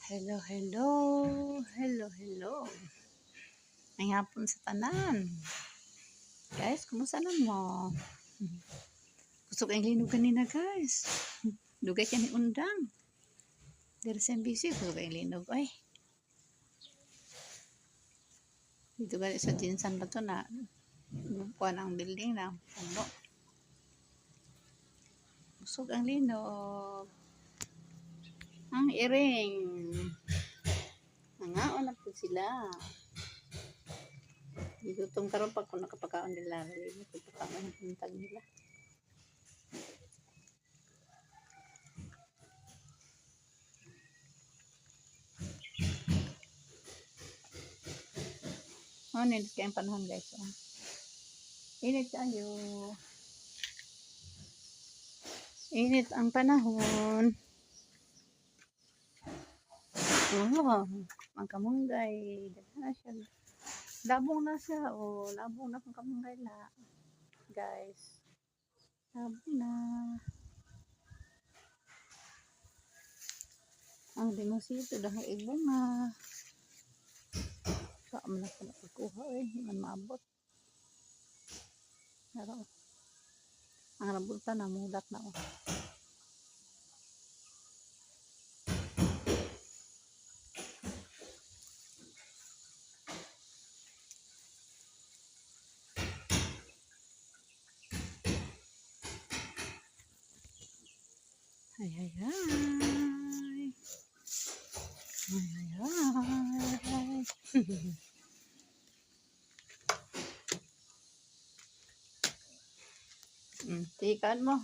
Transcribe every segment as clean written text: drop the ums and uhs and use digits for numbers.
Hello, hello. Hello, hello. May hapon sa tanan. Guys, kumusta na mo? Kusog ang linog kanina, guys. Dugay ka ni undang. Dari sa MBC, kusog ang linog. Ay. Dito gali sa Jinsan ba to na bukuan ang building na. Ano? Kusog ang linog. Ang iring. Nangaon na po sila. Gutom karon pag kung nakapakaon nila. Nakapakaon ang pintag nila. Oh, init kayong panahon, guys. Oh. Init tayo. Init ang panahon. Oh, ang kamunggay. Labong na siya. Oh, labong na ang kamunggay la. Guys. Labong na. Ang dimosito dahil ibunga. Saan man ako nakukuha eh. Hindi man maabot. Pero, ang rambutan na mulat na oh. Ay, ay, ay. Ay, ay, ay. Tikan mo.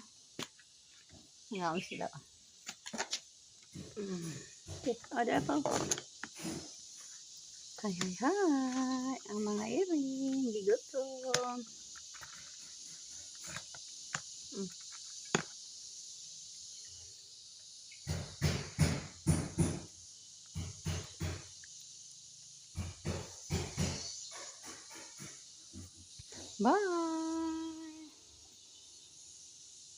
Ngayon sila. Ada apa? Hai hai hai. Ang mga iring. Gigutom. Bye.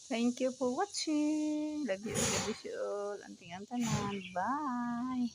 Thank you for watching. Love you all. Anting-antanan. Bye.